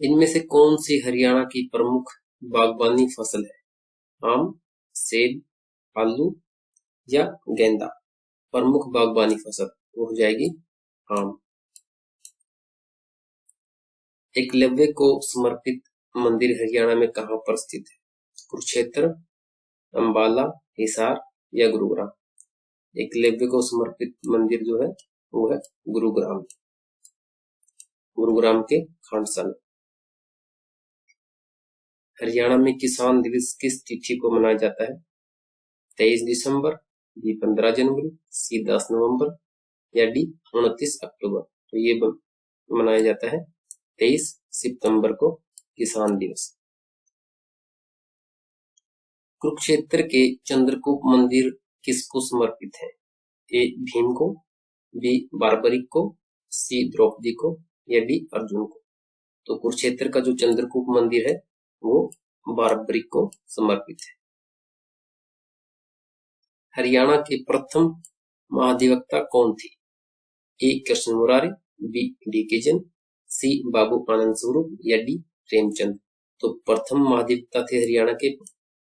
इनमें से कौन सी हरियाणा की प्रमुख बागवानी फसल है? आम, सेब, आलू या गेंदा? प्रमुख बागवानी फसल वो हो जाएगी आम। एकलव्य को समर्पित मंदिर हरियाणा में कहाँ पर स्थित है? कुरुक्षेत्र, अंबाला, हिसार या गुरुग्राम? एकलव्य को समर्पित मंदिर जो है वो है गुरुग्राम, गुरुग्राम के खांडसा में। हरियाणा में किसान दिवस किस तिथि को मनाया जाता है? 23 दिसंबर, बी 15 जनवरी, सी 10 नवंबर या डी 29 अक्टूबर? तो ये मनाया जाता है 23 सितंबर को किसान दिवस। कुरुक्षेत्र के चंद्रकूप मंदिर किसको समर्पित है? ए भीम को, बी बारबरिक को, सी द्रौपदी को या डी अर्जुन को? तो कुरुक्षेत्र का जो चंद्रकूप मंदिर है वो बारबरिक को समर्पित है। हरियाणा के प्रथम महाधिवक्ता कौन थे? ए कृष्ण मुरारी, बी डी के जैन, सी बाबू आनंद स्वरूप या डी प्रेमचंद? तो प्रथम महाधिवक्ता थे हरियाणा के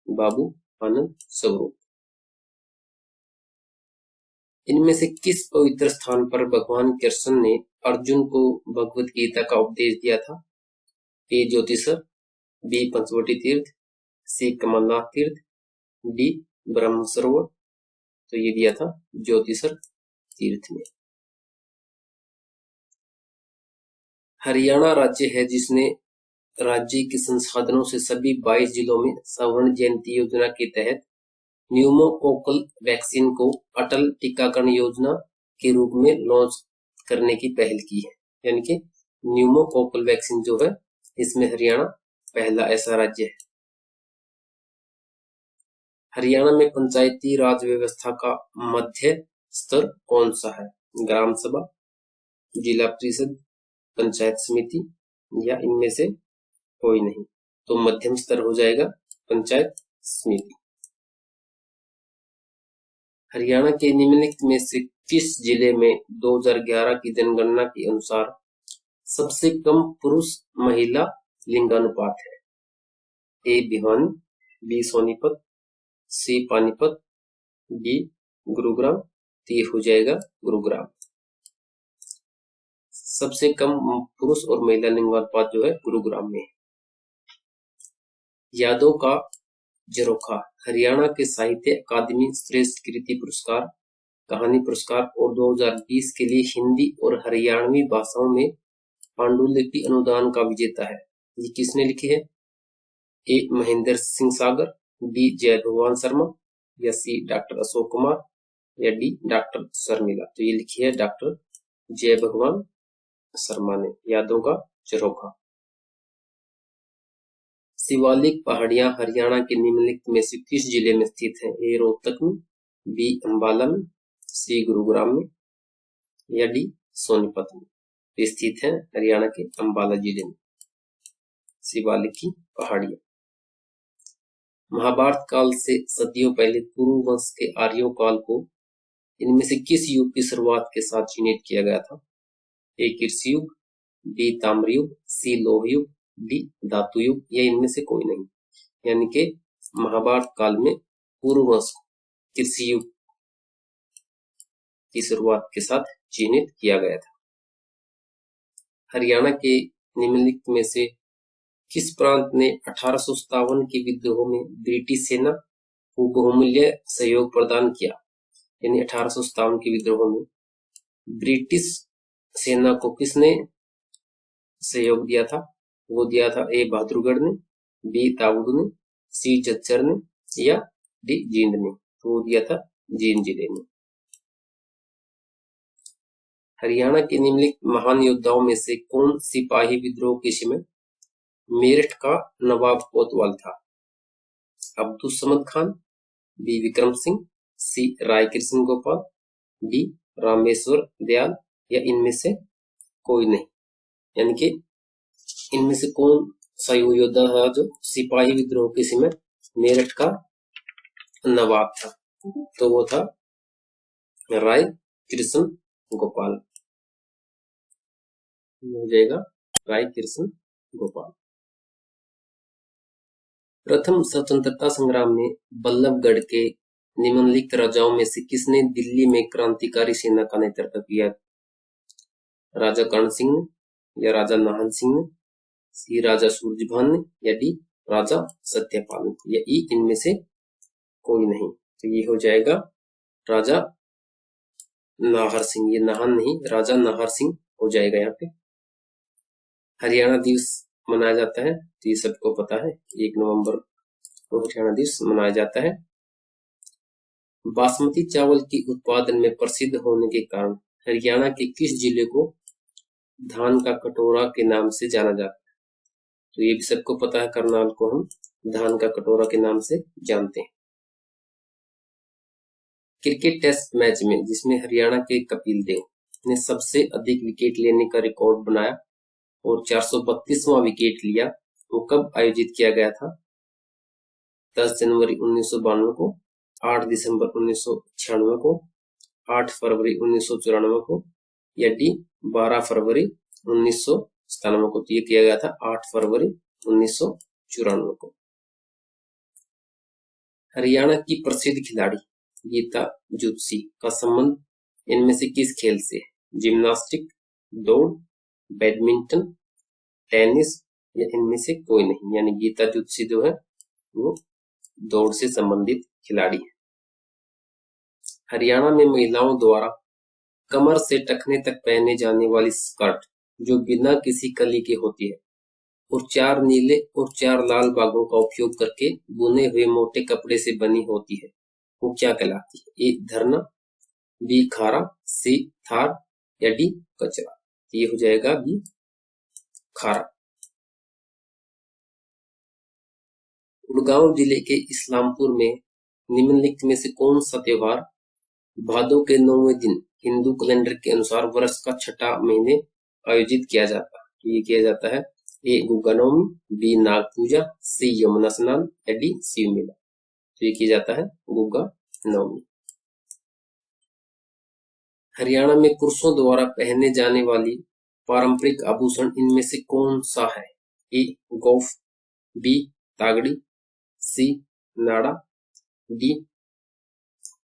बाबू आनंद स्वरूप। इनमें से किस पवित्र स्थान पर भगवान कृष्ण ने अर्जुन को भगवत गीता का उपदेश दिया था? ए ज्योतिसर, बी पंचवटी तीर्थ, सी कमलनाथ तीर्थ, डी ब्रह्म सरोवर? तो ये दिया था ज्योतिसर तीर्थ में। हरियाणा राज्य है जिसने राज्य के संसाधनों से सभी 22 जिलों में स्वर्ण जयंती योजना के तहत न्यूमोकोकल वैक्सीन को अटल टीकाकरण योजना के रूप में लॉन्च करने की पहल की है। यानी कि न्यूमोकोकल वैक्सीन जो है इसमें हरियाणा पहला ऐसा राज्य है। हरियाणा में पंचायती राज व्यवस्था का मध्य स्तर कौन सा है? ग्राम सभा, जिला परिषद, पंचायत समिति या इनमें से कोई नहीं? तो मध्यम स्तर हो जाएगा पंचायत समिति। हरियाणा के निम्नलिखित में से किस जिले में 2011 की जनगणना के अनुसार सबसे कम पुरुष महिला लिंगानुपात है? ए भिवानी, बी सोनीपत, सी पानीपत, डी गुरुग्राम? तो ये हो जाएगा गुरुग्राम। सबसे कम पुरुष और महिला लिंगानुपात जो है गुरुग्राम में। यादों का झरोखा हरियाणा के साहित्य अकादमी श्रेष्ठ कृति पुरस्कार, कहानी पुरस्कार और 2020 के लिए हिंदी और हरियाणवी भाषाओं में पांडुलिपि अनुदान का विजेता है। ये किसने लिखी है? ए महेंद्र सिंह सागर, बी जय भगवान शर्मा या सी डॉक्टर अशोक कुमार या डी डॉक्टर शर्मिला? तो ये लिखी है डॉक्टर जय भगवान शर्मा ने, यादों का झरोखा। शिवालिक पहाड़ियां हरियाणा के निम्नलिखित में से किस जिले में स्थित हैं? ए रोहतक में, बी अंबाला में, सी गुरुग्राम में या डी सोनीपत में? स्थित है हरियाणा के अंबाला जिले में शिवालिक की पहाड़ियां। महाभारत काल से सदियों पहले कुरु वंश के आर्यों काल को इनमें से किस युग की शुरुआत के साथ चिन्हित किया गया था? ए कृषि युग, बी ताम्र युग, सी लौह युग, डी धातु युग या इनमें से कोई नहीं? यानी कि महाभारत काल में कुरु वंश को कृषि युग की शुरुआत के साथ चिन्हित किया गया था। हरियाणा के निम्नलिखित में से किस प्रांत ने 1857 के विद्रोह में ब्रिटिश सेना को बहुमूल्य सहयोग प्रदान किया? यानी 1857 के विद्रोह में ब्रिटिश सेना को किसने सहयोग दिया था? वो दिया था ए बहादुरगढ़ ने, बी तावुड ने, सी झज्जर ने या डी जींद ने? तो वो दिया था जींद जिले ने। हरियाणा के निम्नलिखित महान योद्धाओं में से कौन सिपाही विद्रोह के समय मेरठ का नवाब कोतवाल था? अब्दुल समद खान, बी विक्रम सिंह, सी राय कृष्ण गोपाल, डी रामेश्वर दयाल या इनमें से कोई नहीं? यानी कि इनमें से कौन सा योद्धा है जो सिपाही विद्रोह के समय मेरठ का नवाब था? तो वो था राय कृष्ण गोपाल, हो जाएगा राय कृष्ण भोपाल। प्रथम स्वतंत्रता संग्राम में बल्लभगढ़ के निम्नलिखित राजाओं में से किसने दिल्ली में क्रांतिकारी सेना का नेतृत्व किया? राजा कर्ण सिंह ने, या राजा नाहन सिंह ने, सी राजा सूरजभान ने, या डी राजा सत्यपाल ने, या ई इनमें से कोई नहीं। तो ये हो जाएगा राजा नाहर सिंह। ये नाहन नहीं, राजा नाहर सिंह हो जाएगा यहाँ पे। हरियाणा दिवस मनाया जाता है, तो ये सबको पता है, 1 नवंबर को हरियाणा दिवस मनाया जाता है। बासमती चावल के उत्पादन में प्रसिद्ध होने के कारण हरियाणा के किस जिले को धान का कटोरा के नाम से जाना जाता है? तो ये भी सबको पता है, करनाल को हम धान का कटोरा के नाम से जानते हैं। क्रिकेट टेस्ट मैच में जिसमें हरियाणा के कपिल देव ने सबसे अधिक विकेट लेने का रिकॉर्ड बनाया और 432वां विकेट लिया, वो कब आयोजित किया गया था? 10 जनवरी 1992 को, 8 दिसंबर 1996 को, 8 फरवरी 1994 को, या डी 12 फरवरी 1997 को। तो ये किया गया था 8 फरवरी 1994 को। हरियाणा की प्रसिद्ध खिलाड़ी गीता जुत्सी का संबंध इनमें से किस खेल से है? जिम्नास्टिक, दौड़, बैडमिंटन, टेनिस, या इनमें से कोई नहीं। यानी गीता जुत्सी जो है वो दौड़ से संबंधित खिलाड़ी है। हरियाणा में महिलाओं द्वारा कमर से टखने तक पहने जाने वाली स्कर्ट जो बिना किसी कली के होती है और 4 नीले और 4 लाल बागों का उपयोग करके बुने हुए मोटे कपड़े से बनी होती है, वो क्या कहलाती है? ए धरना, बी खारा, सी थार, या डी कचरा। ये हो जाएगा बी खारा। गुड़गांव जिले के इस्लामपुर में निम्नलिखित में से कौन सा त्योहार भादों के 9वें दिन हिंदू कैलेंडर के अनुसार वर्ष का छठा महीने आयोजित किया जाता है? ये किया जाता है ए गुग्गा नवमी, बी नाग पूजा, सी यमुना स्नान, या डी शिव मेला। तो ये किया जाता है गुग्गा नवमी। हरियाणा में पुरुषों द्वारा पहने जाने वाली पारंपरिक आभूषण इनमें से कौन सा है? ए गौफ, बी तागड़ी, सी नाड़ा, डी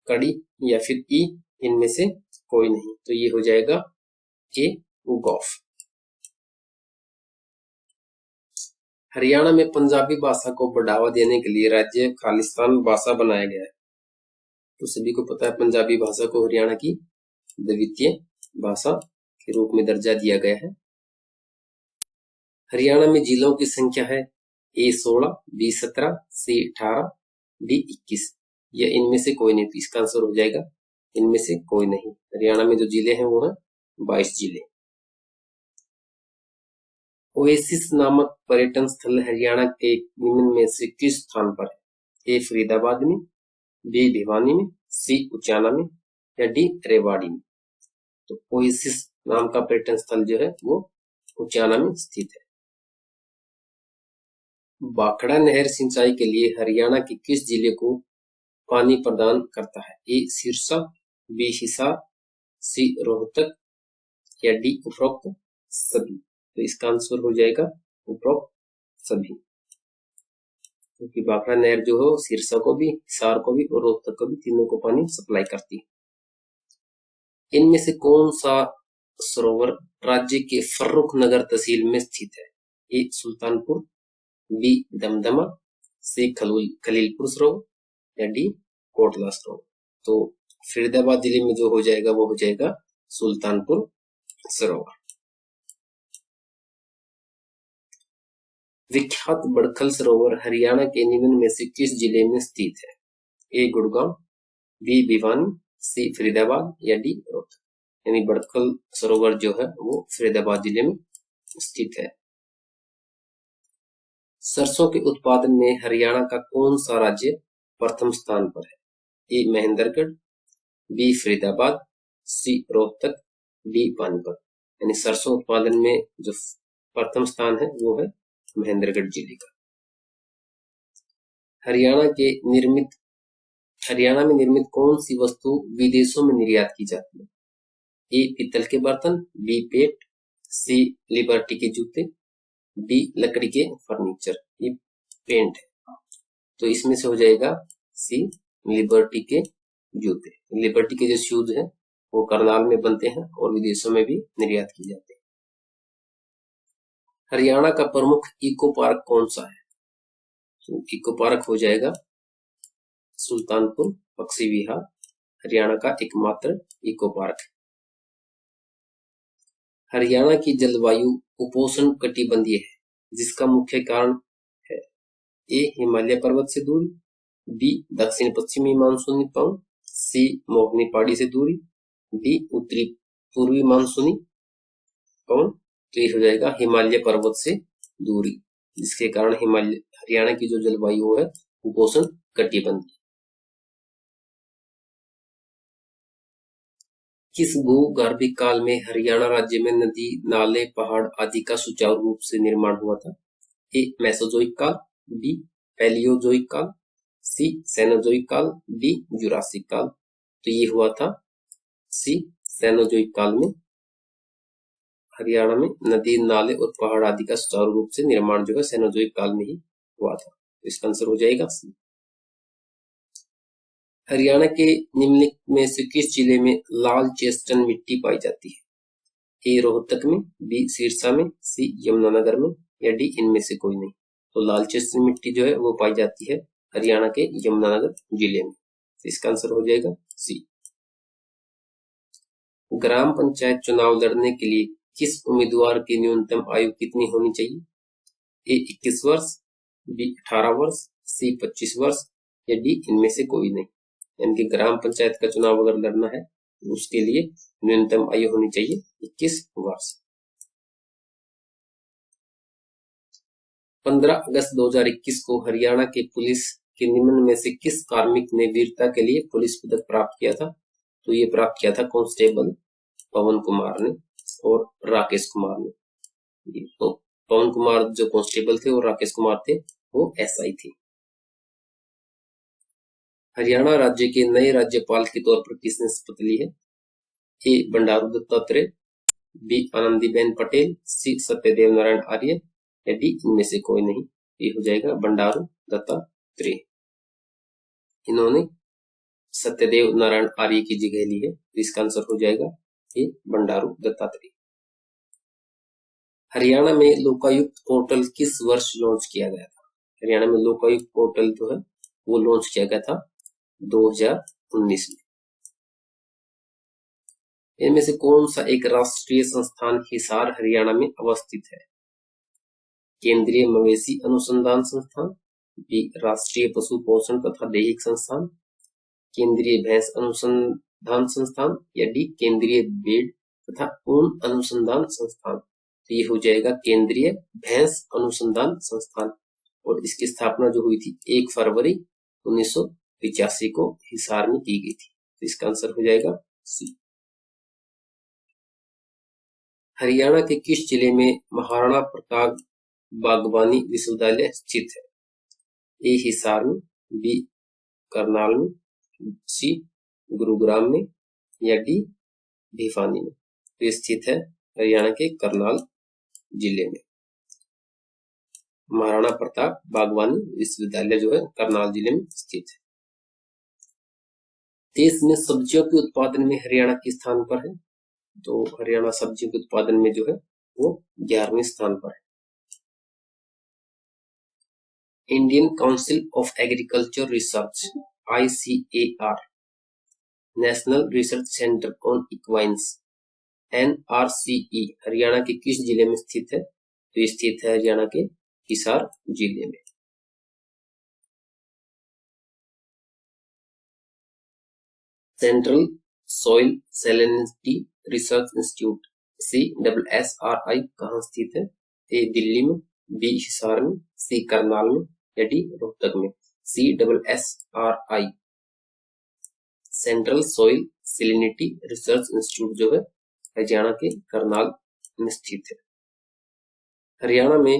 कड़ी, या फिर ई इनमें से कोई नहीं। तो ये हो जाएगा ए गौफ। हरियाणा में पंजाबी भाषा को बढ़ावा देने के लिए राज्य खालिस्तान भाषा बनाया गया है। तो सभी को पता है पंजाबी भाषा को हरियाणा की द्वितीय भाषा के रूप में दर्जा दिया गया है। हरियाणा में जिलों की संख्या है ए 16, बी 17, सी 18, डी 21, या इनमें से कोई नहीं। तो इसका आंसर हो जाएगा इनमें से कोई नहीं। हरियाणा में जो जिले हैं वो है 22 जिले। ओएसिस नामक पर्यटन स्थल हरियाणा के निम्न में से किस स्थान पर है? ए फरीदाबाद में, बी भिवानी में, सी उचाना में, या डी रेवाड़ी में। तो ओएसिस नाम का पर्यटन स्थल जो है वो उचाना में स्थित है। भाखड़ा नहर सिंचाई के लिए हरियाणा के किस जिले को पानी प्रदान करता है? ए सिरसा, बी हिसार, सी रोहतक, या डी उपरोक्त सभी। तो इसका आंसर हो जाएगा उपरोक्त सभी, क्योंकि भाखड़ा नहर जो है सिरसा को भी, हिसार को भी और रोहतक को भी, तीनों को पानी सप्लाई करती है। इनमें से कौन सा सरोवर राज्य के फर्रुखनगर तहसील में स्थित है? ए सुल्तानपुर, बी दमदमा, सी खलीलपुर सरोवर, या डी कोटला सरोवर। तो फरीदाबाद जिले में जो हो जाएगा वो हो जाएगा सुल्तानपुर सरोवर। विख्यात बड़खल सरोवर हरियाणा के निम्न में से किस जिले में स्थित है? ए गुड़गांव, बी भिवानी, सी फरीदाबाद, या डी रोहतक। यानी बड़खल सरोवर जो है वो फरीदाबाद जिले में स्थित है। सरसों के उत्पादन में हरियाणा का कौन सा राज्य प्रथम स्थान पर है? ए महेंद्रगढ़, बी फरीदाबाद, सी रोहतक, डी पानीपत। यानी सरसों उत्पादन में जो प्रथम स्थान है वो है महेंद्रगढ़ जिले का। हरियाणा में निर्मित कौन सी वस्तु विदेशों में निर्यात की जाती है? ए पीतल के बर्तन, बी पेट, सी लिबर्टी के जूते, डी लकड़ी के फर्नीचर, ये पेंट है। तो इसमें से हो जाएगा सी लिबर्टी के जूते। लिबर्टी के जो शूज है वो करनाल में बनते हैं और विदेशों में भी निर्यात किए जाते हैं। हरियाणा का प्रमुख इको पार्क कौन सा है? तो इको पार्क हो जाएगा सुल्तानपुर पक्षी विहार, हरियाणा का एकमात्र इको पार्क है। हरियाणा की जलवायु उपोष्ण कटिबंधीय है, जिसका मुख्य कारण है ए हिमालय पर्वत से दूरी, बी दक्षिण पश्चिमी मानसूनी पवन, सी मोगनी पहाड़ी से दूरी, डी उत्तरी पूर्वी मानसूनी पवन। तो ये हो जाएगा हिमालय पर्वत से दूरी, जिसके कारण हरियाणा की जो जलवायु है उपोष्ण कटिबंधीय। किस भूगर्भिक काल में हरियाणा राज्य में नदी, नाले, पहाड़ आदि का सुचारू रूप से निर्माण हुआ था? ए मेसोजोइक काल, बी पैलियोजोइक काल, सी सेनोजोइक काल, डी जुरासिक काल। तो ये हुआ था सी सेनोजोइक काल में हरियाणा में नदी, नाले और पहाड़ आदि का सुचारू रूप से निर्माण जो है सेनोजोइक काल में ही हुआ था। तो इसका आंसर हो जाएगा सी। हरियाणा के निम्नलिखित में से किस जिले में लाल चेस्टन मिट्टी पाई जाती है? ए रोहतक में, बी सिरसा में, सी यमुनानगर में, या डी इनमें से कोई नहीं। तो लाल चेस्टन मिट्टी जो है वो पाई जाती है हरियाणा के यमुनानगर जिले में। तो इसका आंसर हो जाएगा सी। ग्राम पंचायत चुनाव लड़ने के लिए किस उम्मीदवार की न्यूनतम आयु कितनी होनी चाहिए? ए 21 वर्ष, बी 18 वर्ष, सी 25 वर्ष, या डी इनमें से कोई नहीं। यानी कि ग्राम पंचायत का चुनाव अगर लड़ना है तो उसके लिए न्यूनतम आयु होनी चाहिए 21 वर्ष। 15 अगस्त 2021 को हरियाणा के पुलिस के निम्न में से किस कार्मिक ने वीरता के लिए पुलिस पदक प्राप्त किया था? तो ये प्राप्त किया था कांस्टेबल पवन कुमार ने और राकेश कुमार ने। तो पवन कुमार जो कांस्टेबल थे और राकेश कुमार थे वो एसआई थे। हरियाणा राज्य के नए राज्यपाल के तौर पर किसने शपथ ली है? ए बंडारू दत्तात्रेय, बी आनंदीबेन पटेल, सी सत्यदेव नारायण आर्य, या डी इनमें से कोई नहीं। ये हो जाएगा बंडारू दत्तात्रेय। इन्होंने सत्यदेव नारायण आर्य की जगह ली है। तो इसका आंसर हो जाएगा ये बंडारू दत्तात्रेय। हरियाणा में लोकायुक्त पोर्टल किस वर्ष लॉन्च किया गया था? हरियाणा में लोकायुक्त पोर्टल जो है वो लॉन्च किया गया था 2019 में। इनमें से कौन सा एक राष्ट्रीय संस्थान हिसार हरियाणा में अवस्थित है? केंद्रीय मवेशी अनुसंधान संस्थान, बी राष्ट्रीय पशु पोषण तथा दैहिक संस्थान, केंद्रीय भैंस अनुसंधान संस्थान, या डी केंद्रीय बेड तथा ऊन अनुसंधान संस्थान। तो ये हो जाएगा केंद्रीय भैंस अनुसंधान संस्थान और इसकी स्थापना जो हुई थी 1 फरवरी 1985 को हिसार में की गई थी। तो इसका आंसर हो जाएगा सी। हरियाणा के किस जिले में महाराणा प्रताप बागवानी विश्वविद्यालय स्थित है? ए हिसार में, बी करनाल में, सी गुरुग्राम में, या डी भिवानी में। तो स्थित है हरियाणा के करनाल जिले में। महाराणा प्रताप बागवानी विश्वविद्यालय जो है करनाल जिले में स्थित है। देश में सब्जियों के उत्पादन में हरियाणा किस स्थान पर है? तो हरियाणा सब्जियों के उत्पादन में जो है वो 11वें स्थान पर है। Indian Council of Agriculture Research ICAR, National Research Centre on Equines NRCE Haryana के किस जिले में स्थित है? तो स्थित है हरियाणा के हिसार जिले में। Central soil salinity research institute CSSRI कहाँ स्थित है? ए दिल्ली में, बी हिसार में, सी करनाल में, या डी रोहतक में। CSSRI central soil salinity research institute जो है हरियाणा के करनाल में स्थित है। हरियाणा में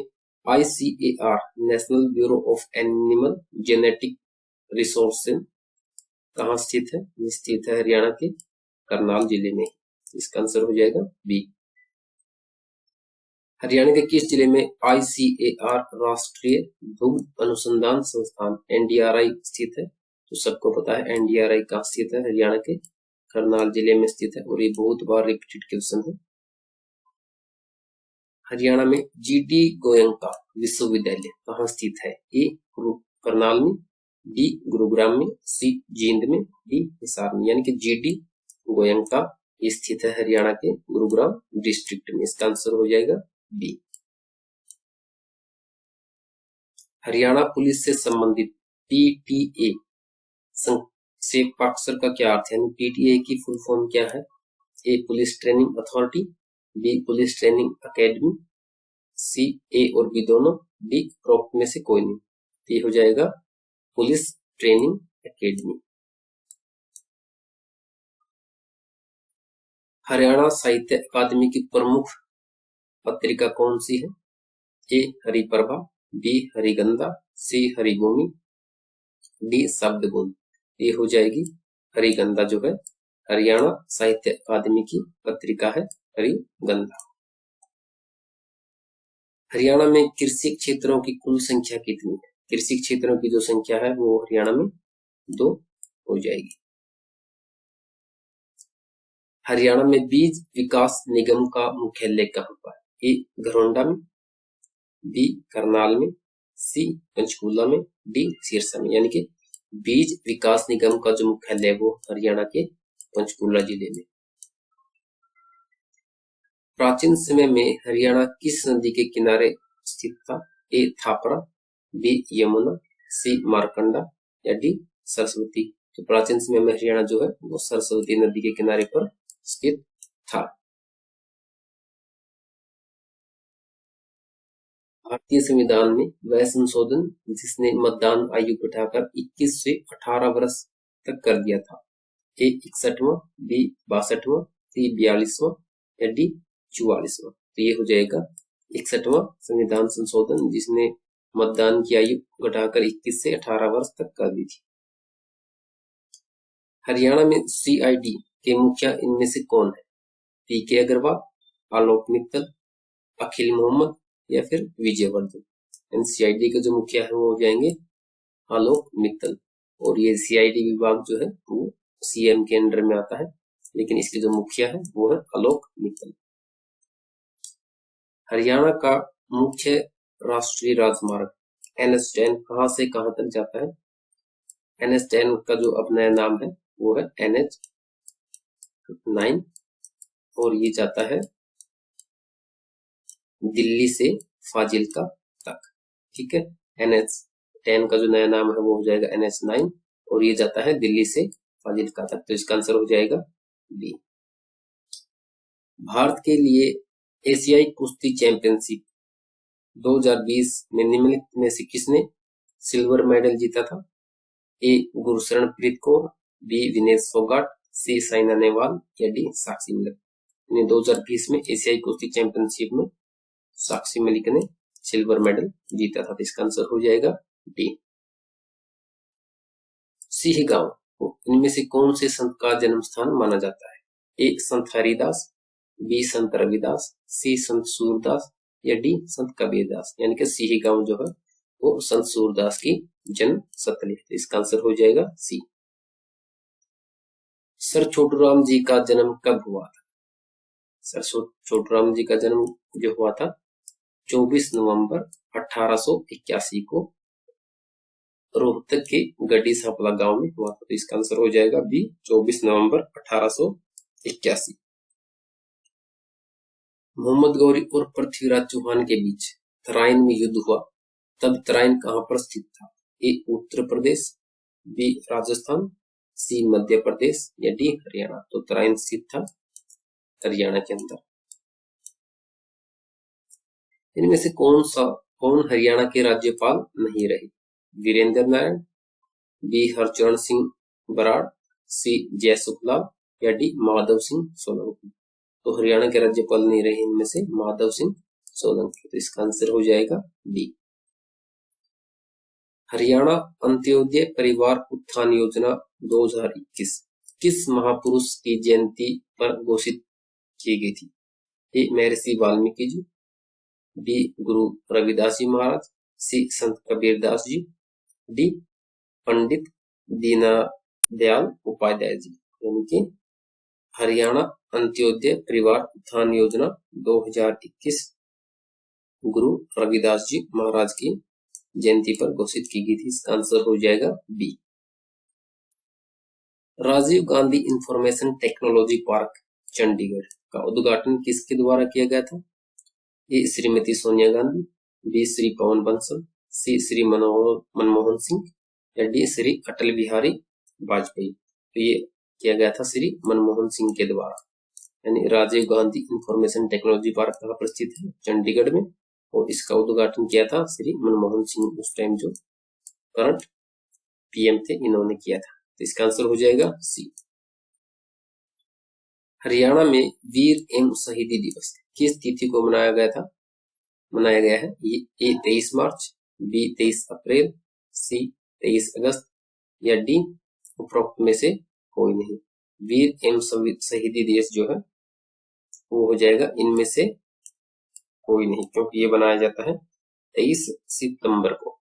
ICAR national bureau of animal genetic resources कहाँ स्थित है? स्थित है हरियाणा के करनाल जिले में। इसका आंसर हो जाएगा बी। हरियाणा के किस जिले में ICAR राष्ट्रीय दुग्ध अनुसंधान संस्थान NDRI स्थित है? तो सबको पता है NDRI कहाँ स्थित है, हरियाणा के करनाल जिले में स्थित है और ये बहुत बार रिपीटेड क्वेश्चन है। हरियाणा में GD गोयनका विश्वविद्यालय कहाँ स्थित है? ए करनाल में, डी गुरुग्राम में, सी जींद में, डी हिसार में। यानी कि GD गोयनका स्थित है हरियाणा के गुरुग्राम डिस्ट्रिक्ट में। इसका आंसर हो जाएगा बी। हरियाणा पुलिस से संबंधित PTA संक्षेपाक्षर का क्या अर्थ है? PTA की फुल फॉर्म क्या है? A police training authority, B police training academy, C A और बी दोनों, डी उपरोक्त में से कोई नहीं। तो ये हो जाएगा पुलिस ट्रेनिंग अकेडमी। हरियाणा साहित्य अकादमी की प्रमुख पत्रिका कौन सी है? ए हरिप्रभा, बी हरिगंधा, सी हरिभूमि, डी शब्दगुण। ये हो जाएगी हरिगंधा जो है हरियाणा साहित्य अकादमी की पत्रिका है हरिगंधा। हरियाणा में कृषि क्षेत्रों की कुल संख्या कितनी है? कृषि क्षेत्रों की जो संख्या है वो हरियाणा में 2 हो जाएगी। हरियाणा में बीज विकास निगम का मुख्यालय कहाँ पर? ए घरोंडा में, बी करनाल में, सी पंचकूला में, डी सिरसा में। यानी कि बीज विकास निगम का जो मुख्यालय है वो हरियाणा के पंचकूला जिले में। प्राचीन समय में हरियाणा किस नदी के किनारे स्थित था? ए थापरा, बी यमुना, सी मारकंडा या डी सरस्वती। तो प्राचीन समय में हरियाणा जो है वो सरस्वती नदी के किनारे पर स्थित था। भारतीय संविधान में वह संशोधन जिसने मतदान आयु बढ़ाकर 21 से 18 वर्ष तक कर दिया था? ए 61वां, बी 62वां, सी 42वां या डी 44वां। तो ये हो जाएगा 61वां संविधान संशोधन जिसने मतदान की आयु घटाकर 21 से 18 वर्ष तक कर दी थी। हरियाणा में CID के मुखिया इनमें से कौन है? PK अग्रवाल, आलोक मित्तल, अखिल मोहम्मद या फिर विजयवर्धन। CID के जो मुखिया है वो हो जाएंगे आलोक मित्तल। और ये CID विभाग जो है वो CM के अंडर में आता है, लेकिन इसके जो मुखिया है वो है आलोक मित्तल। हरियाणा का मुख्य राष्ट्रीय राजमार्ग NH10 कहां से कहां तक जाता है? NH10 का जो अब नया नाम है वो है NH9 और ये जाता है दिल्ली से फाजिल्का तक। ठीक है, NH10 का जो नया नाम है वो हो जाएगा NH9 और ये जाता है दिल्ली से फाजिल्का तक। तो इसका आंसर हो जाएगा बी। भारत के लिए एशियाई कुश्ती चैंपियनशिप 2020 में निम्नलिखित में से किसने सिल्वर मेडल जीता था? ए गुरशरणप्रीत कौर, बी विनेश फोगाट, सी साइना नेहवाल या डी साक्षी मलिक। 2020 में एशियाई कुश्ती चैंपियनशिप में साक्षी मलिक ने सिल्वर मेडल जीता था। तो इसका आंसर हो जाएगा डी। सिंह गांव इनमें से कौन से संत का जन्म स्थान माना जाता है? ए संत हरिदास, बी संत रविदास, सी संत सूरदास या डी संत कबीरदास। यानी कि सिंह गांव जो है वो संत सूरदास की जन्म स्थली है। तो इसका आंसर हो जाएगा सी। सर छोटूराम जी का जन्म कब हुआ था? सर छोटूराम जी का जन्म जो हुआ था 24 नवंबर 1881 को रोहतक के गड्डी सांपला गांव में हुआ था। तो इसका आंसर हो जाएगा बी 24 नवंबर 1881। मोहम्मद गौरी और पृथ्वीराज चौहान के बीच तराइन में युद्ध हुआ, तब तराइन कहां पर स्थित था? ए उत्तर प्रदेश, बी राजस्थान, सी मध्य प्रदेश या डी हरियाणा। तो तराइन स्थित था हरियाणा के अंदर। इनमें से कौन हरियाणा के राज्यपाल नहीं रहे? वीरेंद्र नारायण, बी हरचरण सिंह बराड़, सी जयसुखलाल या डी माधव सिंह सोलंकी। तो हरियाणा के राज्यपाल नहीं रहे इनमें से माधव सिंह सोलंकी। तो इसका आंसर हो जाएगा बी। हरियाणा अंत्योदय परिवार उत्थान योजना 2021 किस महापुरुष की जयंती पर घोषित की गई थी? ए महर्षि वाल्मीकि जी, बी गुरु रविदास जी महाराज, सी संत कबीरदास जी, डी पंडित दीनदयाल उपाध्याय जी। यानी कि हरियाणा अंत्योदय परिवार उत्थान योजना 2021 गुरु रविदास जी महाराज की जयंती पर घोषित की गई थी। इसका आंसर हो जाएगा B. Rajiv Gandhi information technology park Chandigarh का उद्घाटन किसके द्वारा किया गया था? A Shrimati Sonia Gandhi, B Shri Pawan Bansal, C Shri Manmohan Singh, या डी श्री अटल बिहारी वाजपेयी। तो ये किया गया था श्री मनमोहन सिंह के द्वारा। यानी Rajiv Gandhi information technology park कहाँ पर स्थित है? चंडीगढ़ में, और इसका उद्घाटन किया था श्री मनमोहन सिंह, उस टाइम जो करंट पीएम थे, इन्होंने किया था। तो इसका आंसर हो जाएगा सी। हरियाणा में वीर एवं शहीदी दिवस किस तिथि को मनाया गया है? ए 23 मार्च, बी 23 अप्रैल, सी 23 अगस्त, या डी उपरोक्त में से कोई नहीं। वीर एवं शहीदी दिवस जो है वो हो जाएगा इनमें से कोई नहीं, क्योंकि ये बनाया जाता है 23 सितंबर को।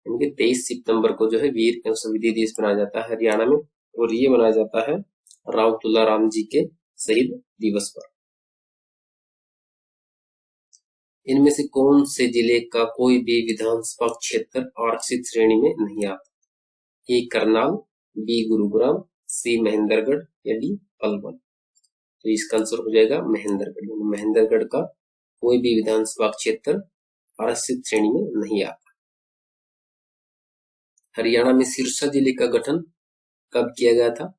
यानी कि 23 सितंबर को जो है वीर एवं शहीदी दिवस मनाया जाता है हरियाणा में, और ये मनाया जाता है राव तुलाराम जी के शहीद दिवस पर। इनमें से कौन से जिले का कोई भी विधानसभा क्षेत्र आरक्षित श्रेणी में नहीं आता? ए करनाल, बी गुरुग्राम, सी महेंद्रगढ़, या डी पलवल। तो इसका आंसर हो जाएगा महेंद्रगढ़। महेंद्रगढ़ का कोई भी विधानसभा क्षेत्र आरक्षित श्रेणी में नहीं आता। हरियाणा में सिरसा जिले का गठन कब किया गया था?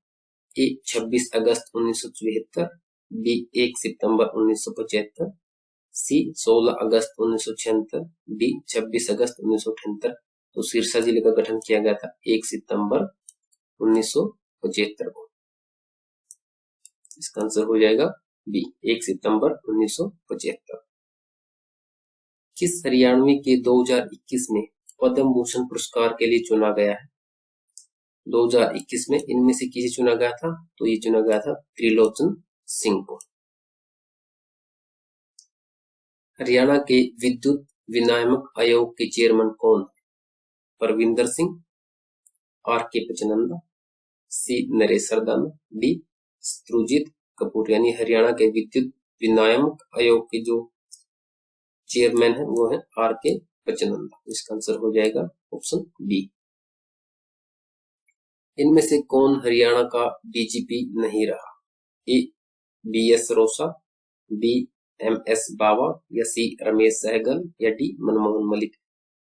ए 26 अगस्त 1974, बी 1 सितंबर 1975, सी 16 अगस्त 1976, डी 26 अगस्त 1978। तो सिरसा जिले का गठन किया गया था 1 सितंबर 1975 को। इसका आंसर हो जाएगा बी 1 सितंबर 1975। किस हरियाणवी के 2021 में पद्म भूषण पुरस्कार के लिए चुना गया है? 2021 में इनमें से किसे चुना गया था? तो ये चुना गया था त्रिलोचन सिंह को। हरियाणा के विद्युत विनियामक आयोग के चेयरमैन कौन है? परविंदर सिंह, आर के पचनंदा, सी नरेश सरदाना, डी सुरजीत कपूर। यानी हरियाणा के विद्युत विनियामक आयोग के जो चेयरमैन है वो है आर के पचनंदा। इसका आंसर हो जाएगा ऑप्शन बी। इनमें से कौन हरियाणा का डीजीपी नहीं रहा? A B S Rosa, B M S Bawa, या सी रमेश सहगल, या डी मनमोहन मलिक।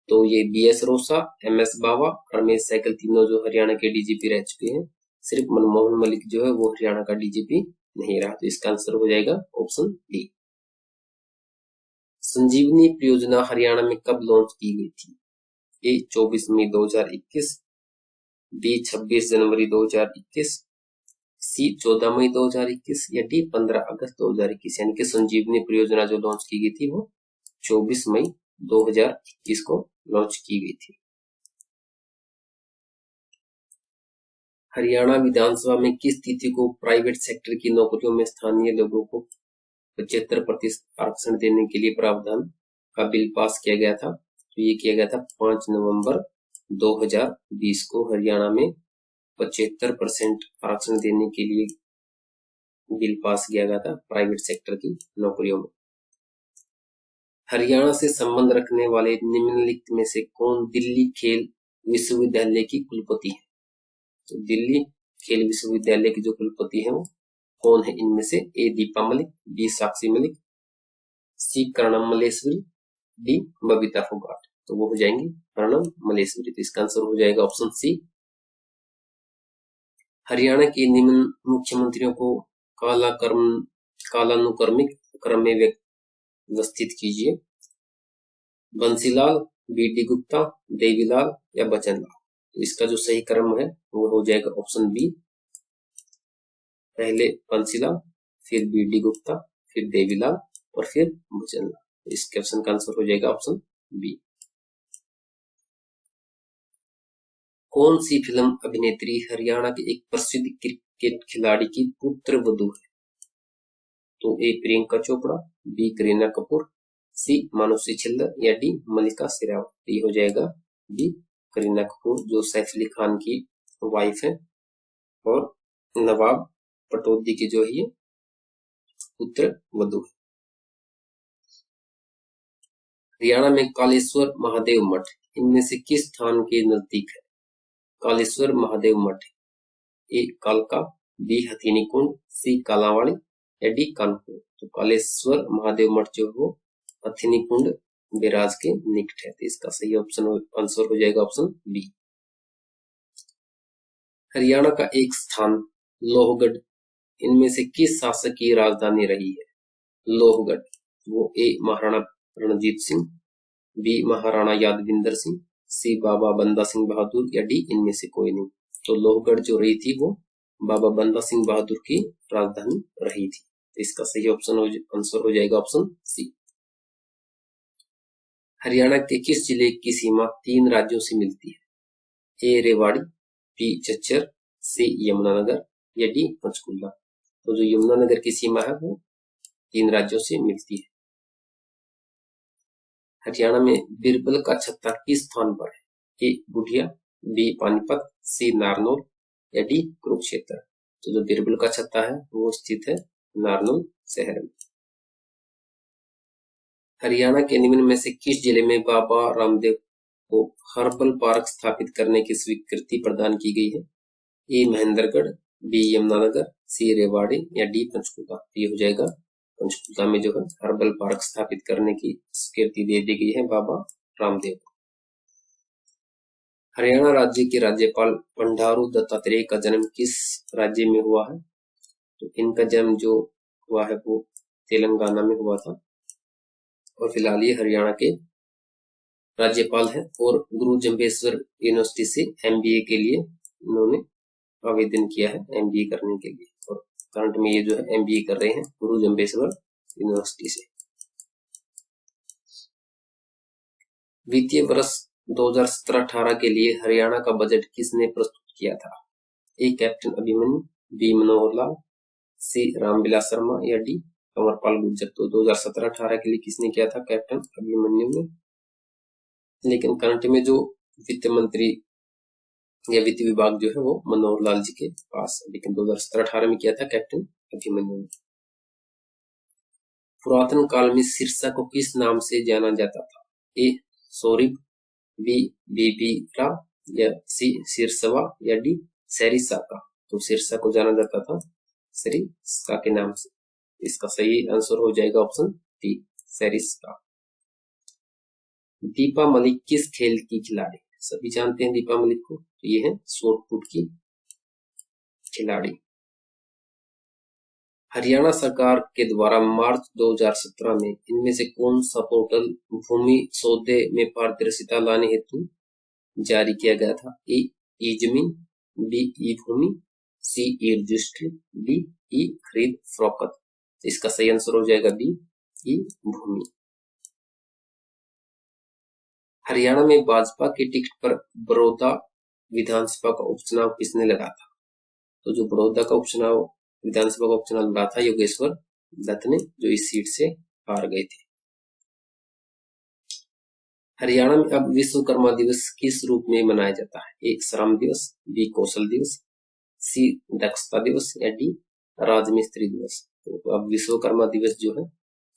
तो ये बी एस रोसा, एम एस बावा, रमेश सहगल तीनों जो हरियाणा के डीजीपी रह चुके हैं। सिर्फ मनमोहन मलिक जो है वो हरियाणा का डीजीपी नहीं रहा। तो इसका आंसर हो जाएगा ऑप्शन डी। संजीवनी परियोजना हरियाणा में कब लॉन्च की गई थी? ए 24 मई 2021, बी 26 जनवरी 2021, सी 14 मई 2021, या डी 15 अगस्त 2021। यानी कि संजीवनी परियोजना जो लॉन्च की गई थी वो 24 मई 2021 को लॉन्च की गई थी। हरियाणा विधानसभा में किस तिथि को प्राइवेट सेक्टर की नौकरियों में स्थानीय लोगों को 75% आरक्षण देने के लिए प्रावधान का बिल पास किया गया था? तो ये किया गया था 5 नवंबर 2020 को। हरियाणा में 75% आरक्षण देने के लिए बिल पास किया गया था प्राइवेट सेक्टर की नौकरियों में। हरियाणा से संबंध रखने वाले निम्नलिखित में से कौन दिल्ली खेल विश्वविद्यालय की कुलपति है? तो दिल्ली खेल विश्वविद्यालय के जो कुलपति है वो कौन है इनमें से? ए दीपा मलिक, बी साक्षी मलिक, सी कर्णम मलेश्वरी, डी बबीता फोगाट। तो वो हो जाएंगे कर्णम मलेश्वरी। तो इसका आंसर हो जाएगा ऑप्शन सी। हरियाणा के निम्न मुख्यमंत्रियों को कालानुक्रमिक क्रम में व्यवस्थित कीजिए। बंसीलाल, बी डी गुप्ता, देवीलाल, या बचनलाल। तो इसका जो सही क्रम है वो हो जाएगा ऑप्शन बी। पहले बंसीलाल, फिर बी डी गुप्ता, फिर देवीलाल, और फिर बचनलाल। इस क्वेश्चन का आंसर हो जाएगा ऑप्शन बी। कौन सी फिल्म अभिनेत्री हरियाणा के एक प्रसिद्ध क्रिकेट खिलाड़ी की पुत्र वधू है? तो ए प्रियंका चोपड़ा, बी करीना कपूर, सी मानुषी छिल्लर या डी मलिका शेरावत। ये हो जाएगा बी करीना कपूर, जो सैफ अली खान की वाइफ है और नवाब पटौदी की जो है ये पुत्र वधु है। हरियाणा में कालेश्वर महादेव मठ इनमें से किस स्थान के नजदीक है? कालेश्वर महादेव मठ, ए कालका, बी हथीनी कुंड, सी कालावाड़ी या डी कानपुर। तो कालेश्वर महादेव मठ जो हो हथीनी कुंड बैराज के निकट है। तो इसका सही ऑप्शन आंसर हो जाएगा ऑप्शन बी। हरियाणा का एक स्थान लोहगढ़ इनमें से किस शासक की राजधानी रही है? लोहगढ़, वो ए महाराणा रणजीत सिंह, बी महाराणा यादविंदर सिंह, सी बाबा बंदा सिंह बहादुर या डी इनमें से कोई नहीं। तो लोहगढ़ जो रही थी वो बाबा बंदा सिंह बहादुर की राजधानी रही थी। तो इसका सही ऑप्शन आंसर हो जाएगा ऑप्शन सी। हरियाणा के किस जिले की सीमा 3 राज्यों से मिलती है? ए रेवाड़ी, बी झज्जर, सी यमुनानगर या डी पंचकुला। तो जो यमुनानगर की सीमा है वो 3 राज्यों से मिलती है। हरियाणा में बीरबल का छत्ता किस स्थान पर है? ए बुढ़िया, बी पानीपत, सी नारनौल या डी कुरुक्षेत्र। तो जो बीरबल का छत्ता है वो स्थित है नारनौल शहर में। हरियाणा के निम्न में से किस जिले में बाबा रामदेव को हर्बल पार्क स्थापित करने की स्वीकृति प्रदान की गई है? ए महेंद्रगढ़, बी यमुनानगर, सी रेवाड़ी या डी पंचकुला। ये हो जाएगा पंचकुला में जो है हर्बल पार्क स्थापित करने की स्वीकृति दे दी गई है बाबा रामदेव को। हरियाणा राज्य के राज्यपाल बंडारू दत्तात्रेय का जन्म किस राज्य में हुआ है? तो इनका जन्म जो हुआ है वो तेलंगाना में हुआ था और फिलहाल ये हरियाणा के राज्यपाल हैं और गुरु जम्बेश्वर यूनिवर्सिटी से एमबीए के लिए उन्होंने आवेदन किया है एमबीए करने के लिए और करंट में ये जो है एमबीए कर रहे हैं गुरु जम्बेश्वर यूनिवर्सिटी से। वित्तीय वर्ष 2017-18 के लिए हरियाणा का बजट किसने प्रस्तुत किया था? ए कैप्टन अभिमन्यु, बी मनोहर लाल, सी रामविलास शर्मा या डी कंवरपाल गुर्जर। तो 2017-18 के लिए किसने किया था? कैप्टन अभिमन्यु ने। लेकिन करंट में जो वित्त मंत्री या वित्त विभाग जो है वो मनोहर लाल जी के पास है, लेकिन 2017-18 में किया था कैप्टन अभिमन्यु ने। पुरातन काल में सिरसा को किस नाम से जाना जाता था? ए सौरिभ, बी बीबीरा या सी सिरसवा या डी सरिस्का। तो सिरसा को जाना जाता था सरिस्का के नाम से। इसका सही आंसर हो जाएगा ऑप्शन डी सरिस्का। दीपा मलिक किस खेल की खिलाड़ी? सभी जानते हैं दीपा मलिक को, तो ये है शॉट पुट की खिलाड़ी। हरियाणा सरकार के द्वारा मार्च 2017 में इनमें से कौन सा पोर्टल भूमि सौदे में पारदर्शिता लाने हेतु जारी किया गया था? ए ई जमीन, बी ई भूमि, सी ई रजिस्ट्री, डी ई खरीद फरोख्त। इसका सही आंसर हो जाएगा बी ई भूमि। हरियाणा में भाजपा की टिकट पर बड़ौदा विधानसभा का उपचुनाव किसने लड़ा था? तो जो बड़ौदा का उपचुनाव विधानसभा का उपचुनाव लड़ा था योगेश्वर दत्त ने, जो इस सीट से हार गए थे। हरियाणा में अब विश्वकर्मा दिवस किस रूप में मनाया जाता है? ए श्रम दिवस, बी कौशल दिवस, सी दक्षता दिवस या डी राजमिस्त्री दिवस। तो अब विश्वकर्मा दिवस जो है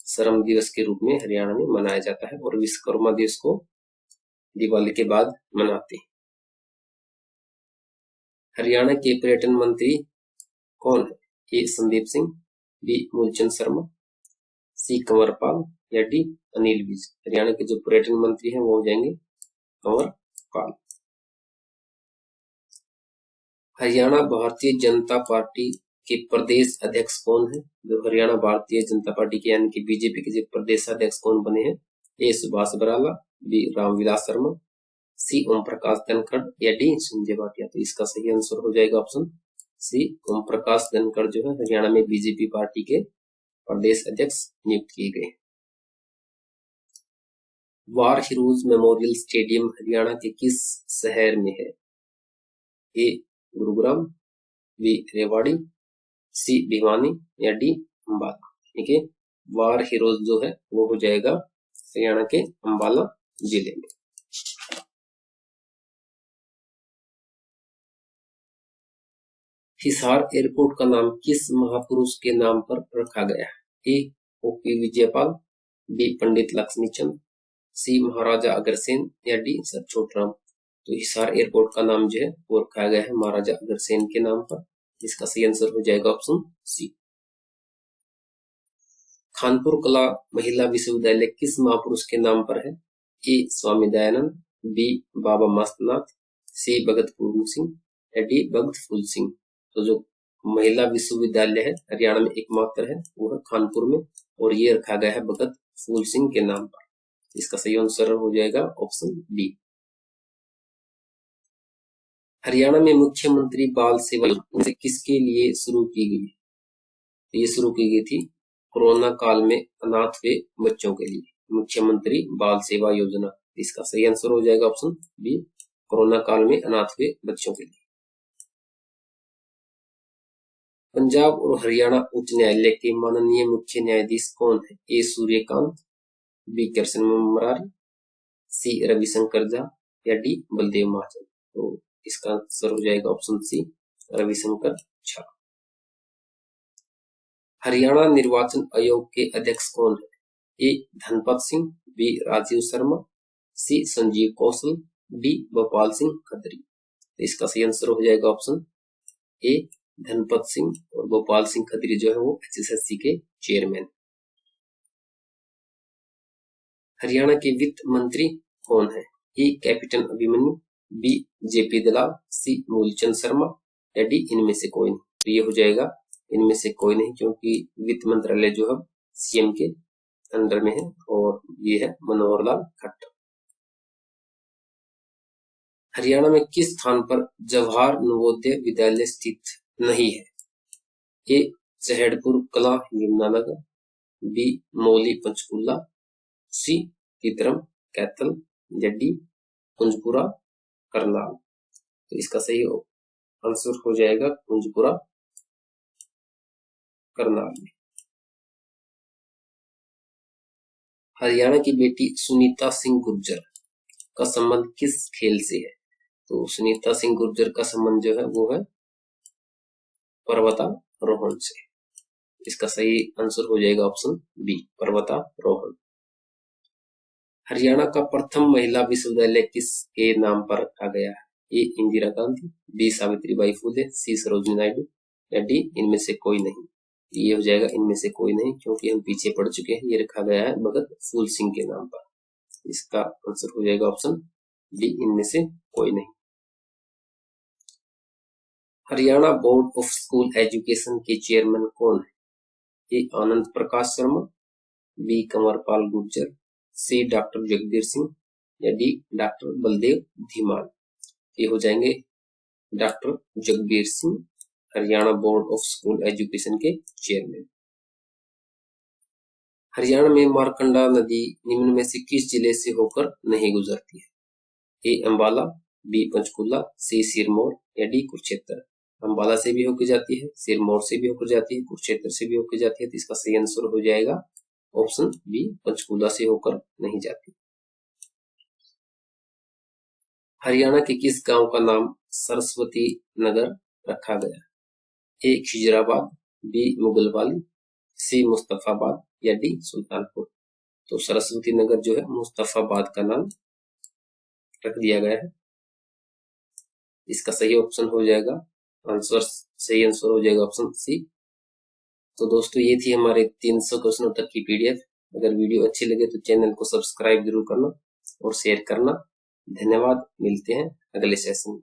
श्रम दिवस के रूप में हरियाणा में मनाया जाता है और विश्वकर्मा दिवस को दिवाली के बाद मनाते हैं। हरियाणा के पर्यटन मंत्री कौन है? ए संदीप सिंह, बी मूलचंद शर्मा, सी कंवरपाल या डी अनिल विज। हरियाणा के जो पर्यटन मंत्री हैं वो हो जाएंगे कंवरपाल। हरियाणा भारतीय जनता पार्टी के प्रदेश अध्यक्ष कौन है? जो हरियाणा भारतीय जनता पार्टी के यानी कि बीजेपी के जो प्रदेश अध्यक्ष कौन बने हैं? ए सुभाष बराला, बी रामविलास शर्मा, सी ओम प्रकाश धनखड़ या डी संजय भाटिया। तो इसका सही आंसर हो जाएगा ऑप्शन सी ओम प्रकाश धनखड़ जो है हरियाणा में बीजेपी पार्टी के प्रदेश अध्यक्ष नियुक्त किए गए। War heroes memorial stadium Haryana के किस शहर में है? ए गुरुग्राम, बी रेवाड़ी, सी भिवानी या डी अंबाला। ठीक है, वार हीरोज जो है वो हो जाएगा हरियाणा के अंबाला जिले में। हिसार एयरपोर्ट का नाम किस महापुरुष के नाम पर रखा गया है? ए ओपी विजयपाल, बी पंडित लक्ष्मीचंद, सी महाराजा अग्रसेन या डी सर छोटराम। तो हिसार एयरपोर्ट का नाम जो है वो रखा गया है महाराजा अग्रसेन के नाम पर। इसका सही आंसर हो जाएगा ऑप्शन सी। कानपुर कला महिला विश्वविद्यालय किस महापुरुष के नाम पर है? ए स्वामी दयानंद, बी बाबा मस्तनाथ, सी भगत पूर्ण सिंह या डी भगत फूल सिंह। तो जो महिला विश्वविद्यालय है हरियाणा में एकमात्र है वो है कानपुर में, और ये रखा गया है भगत फूल सिंह के नाम पर। इसका सही आंसर हो जाएगा ऑप्शन बी। हरियाणा में मुख्यमंत्री बाल सेवा योजना किसके लिए शुरू की गई? ये शुरू की गई थी कोरोना काल में अनाथ हुए बच्चों के लिए, मुख्यमंत्री बाल सेवा योजना। इसका सही आंसर हो जाएगा ऑप्शन बी, कोरोना काल में अनाथ हुए बच्चों के लिए। पंजाब और हरियाणा उच्च न्यायालय के माननीय मुख्य न्यायाधीश कौन है? ए सूर्यकांत, बी कृष्ण मुरारी, सी रविशंकर झा या डी बलदेव महाजन। तो इसका आंसर हो जाएगा ऑप्शन सी, रविशंकर झा। हरियाणा निर्वाचन आयोग के अध्यक्ष कौन है? ए धनपत सिंह, बी राजीव शर्मा, सी संजीव कौशल, डी भोपाल सिंह खत्री। तो इसका सही आंसर हो जाएगा ऑप्शन ए, धनपत सिंह और भोपाल सिंह खत्री जो है वो HSSC के चेयरमैन। हरियाणा के वित्त मंत्री कौन है? A captain Abhimanyu, B JP Dalal, C Moolchand Sharma या डी इनमें से कोई नहीं। तो ये हो जाएगा इनमें से कोई नहीं, क्योंकि वित्त मंत्रालय जो है CM के अंडर में है और ये है मनोहर लाल खट्टर। हरियाणा में किस स्थान पर जवाहर नवोदय विद्यालय स्थित नहीं है? ए चहेड़पुर कला यमुनानगर, बी मौली पंचकूला, सी तितरम कैथल या डी कुंजपुरा करनाल। तो इसका सही आंसर हो जाएगा कुंजपुरा करनाल में। हरियाणा की बेटी सुनीता सिंह गुर्जर का संबंध किस खेल से है? तो सुनीता सिंह गुर्जर का संबंध जो है वो है पर्वतारोहण से। इसका सही आंसर हो जाएगा ऑप्शन बी, पर्वतारोहण। हरियाणा का प्रथम महिला विश्वविद्यालय किसके नाम पर रखा गया है? ए इंदिरा गांधी, बी सावित्रीबाई फुले, सी सरोजिनी नायडू या डी इनमें से कोई नहीं। ये हो जाएगा इनमें से कोई नहीं, क्योंकि हम पीछे पढ़ चुके हैं। ये रखा गया है भगत फूल सिंह के नाम पर। इसका आंसर हो जाएगा ऑप्शन डी, इनमें से कोई नहीं। Haryana Board of School Education के चेयरमैन कौन है? A Anand Prakash Sharma, B Kanwarpal Gurjar, C doctor Jagdir Singh या डी डॉक्टर बलदेव धीमान। ये हो जाएंगे doctor Jagdir Singh, Haryana Board of School Education के चेयरमैन। हरियाणा में मारकंडा नदी निम्न में से किस जिले से होकर नहीं गुजरती है? ए अंबाला, बी पंचकूला, सी सिरमौर या डी कुरुक्षेत्र। अंबाला से भी होकर जाती है, सिरमौर से भी होकर जाती है, कुरुक्षेत्र से भी होकर जाती है। तो इसका सही आंसर हो जाएगा ऑप्शन बी, पंचकूला से होकर नहीं जाती। हरियाणा के किस गांव का नाम सरस्वती नगर रखा गया? ए खिजराबाद, बी मुगलवाली, सी मुस्तफाबाद या डी सुल्तानपुर। तो सरस्वती नगर जो है मुस्तफाबाद का नाम रख दिया गया है। इसका सही ऑप्शन हो जाएगा सही आंसर हो जाएगा ऑप्शन सी। तो दोस्तों ये थी हमारे 300 क्वेश्चनों तक की PDF। अगर वीडियो अच्छी लगे तो चैनल को सब्सक्राइब जरूर करना और शेयर करना। धन्यवाद, मिलते हैं अगले सेशन में।